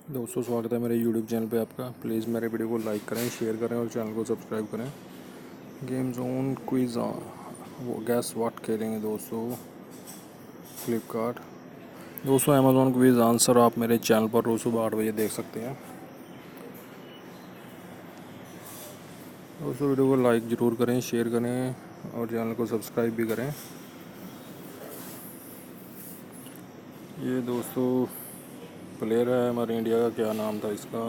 दोस्तों स्वागत है मेरे यूट्यूब चैनल पे आपका। प्लीज़ मेरे वीडियो को लाइक करें, शेयर करें और चैनल को सब्सक्राइब करें। गेम जोन क्विज वो गैस व्हाट खेलेंगे दोस्तों। फ्लिपकार्ट दोस्तों अमेज़ॉन क्विज आंसर आप मेरे चैनल पर रोज़ सुबह 8 बजे देख सकते हैं। दोस्तों वीडियो को लाइक ज़रूर करें, शेयर करें और चैनल को सब्सक्राइब भी करें। ये दोस्तों प्लेयर है हमारे इंडिया का, क्या नाम था इसका,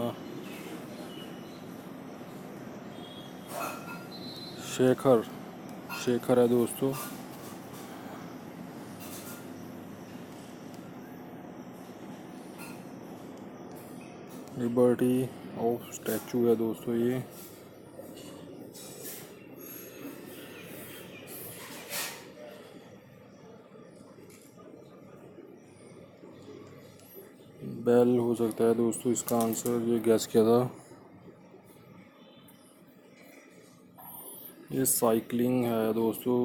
शेखर है दोस्तों। लिबर्टी ऑफ स्टैचू है दोस्तों। ये बेल हो सकता है दोस्तों इसका आंसर, ये गैस किया था। ये साइकिलिंग है दोस्तों,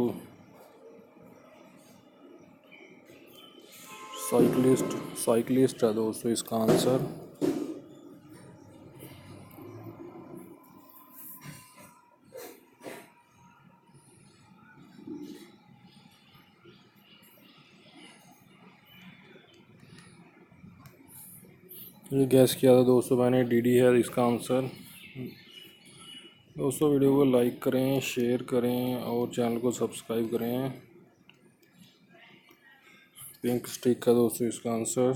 साइकिलिस्ट है दोस्तों इसका आंसर। ये गैस किया था दोस्तों मैंने, डीडी है इसका आंसर। दोस्तों वीडियो को लाइक करें, शेयर करें और चैनल को सब्सक्राइब करें। पिंक स्टिक है दोस्तों इसका आंसर।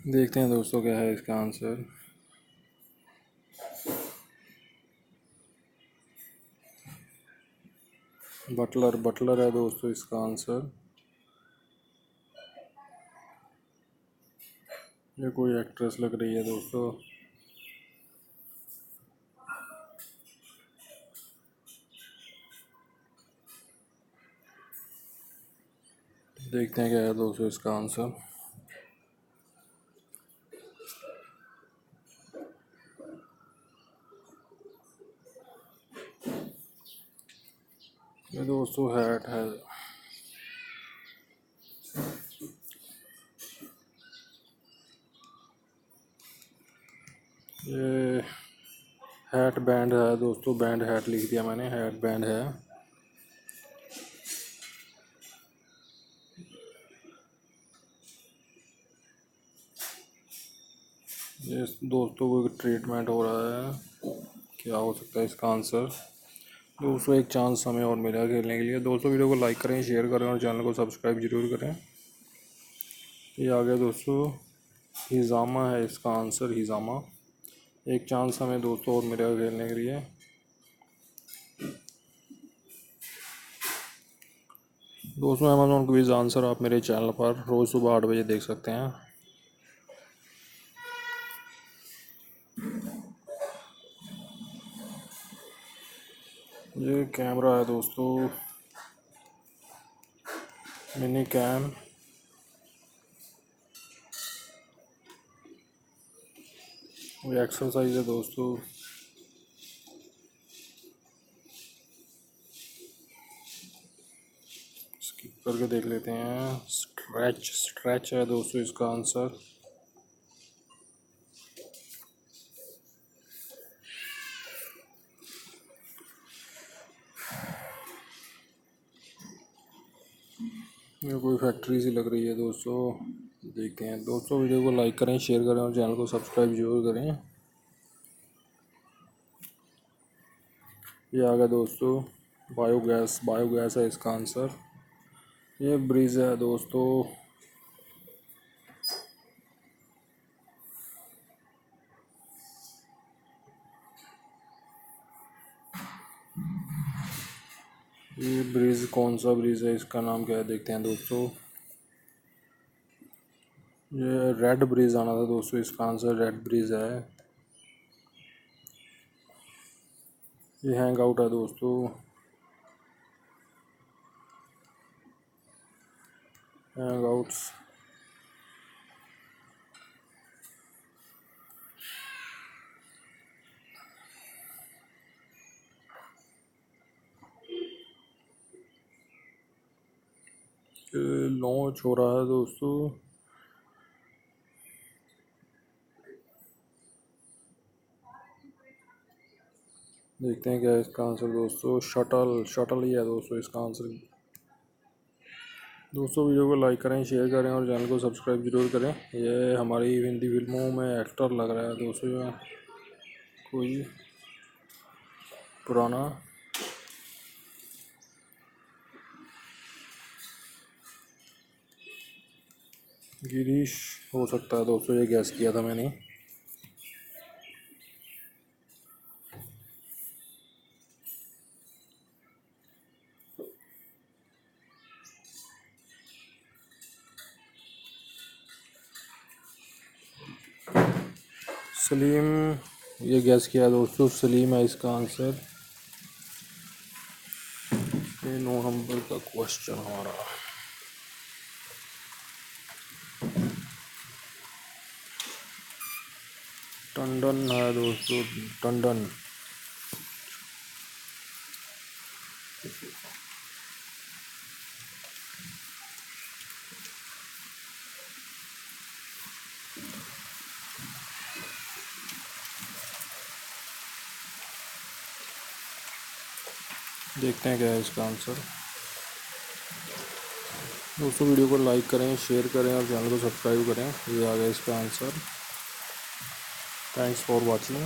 देखते हैं दोस्तों क्या है इसका आंसर। बटलर है दोस्तों इसका आंसर। ये कोई एक्ट्रेस लग रही है दोस्तों। देखते हैं क्या है दोस्तों इसका आंसर। ये दोस्तों हैट है। ये हैट बैंड है दोस्तों, बैंड हैट लिख दिया मैंने, हैट बैंड है। ये दोस्तों को ट्रीटमेंट हो रहा है, क्या हो सकता है इसका आंसर। दोस्तों एक चांस हमें और मिला खेलने के लिए। दोस्तों वीडियो को लाइक करें, शेयर करें और चैनल को सब्सक्राइब जरूर करें। ये आ गया दोस्तों, हिजामा है इसका आंसर, हिजामा। एक चांस हमें दोस्तों और मिला खेलने के लिए। दोस्तों अमेज़ॉन क्विज आंसर आप मेरे चैनल पर रोज़ सुबह 8 बजे देख सकते हैं। ये कैमरा है दोस्तों, मिनी कैम। ये एक्सरसाइज है दोस्तों। स्किप करके देख लेते हैं। स्ट्रेच है दोस्तों इसका आंसर। ये कोई फैक्ट्री सी लग रही है दोस्तों, देखते हैं। दोस्तों वीडियो को लाइक करें, शेयर करें और चैनल को सब्सक्राइब जरूर करें। ये आ गया दोस्तों, बायोगैस है इसका आंसर। ये ब्रिज है दोस्तों। ये ब्रिज कौन सा ब्रिज है, इसका नाम क्या है, देखते हैं दोस्तों। ये रेड ब्रिज आना था दोस्तों, इसका आंसर रेड ब्रिज है। ये हैंग आउट है दोस्तों, हैंग आउट्स। लॉन्च हो रहा है दोस्तों। देखते हैं क्या है इसका आंसर दोस्तों। शटल शटल ही है दोस्तों इसका आंसर। दोस्तों वीडियो को लाइक करें, शेयर करें और चैनल को सब्सक्राइब जरूर करें। ये हमारी हिंदी फिल्मों में एक्टर लग रहा है दोस्तों, ये कोई पुराना। गिरीश हो सकता है दोस्तों, ये गैस किया था मैंने। सलीम, ये गैस किया दोस्तों, सलीम है इसका आंसर। ये 9 नंबर का क्वेश्चन हमारा। टंडन है दोस्तों, टंडन। देखते हैं क्या है इसका आंसर। दोस्तों वीडियो को लाइक करें, शेयर करें और चैनल को सब्सक्राइब करें। ये आ गया इसका आंसर। Thanks for watching.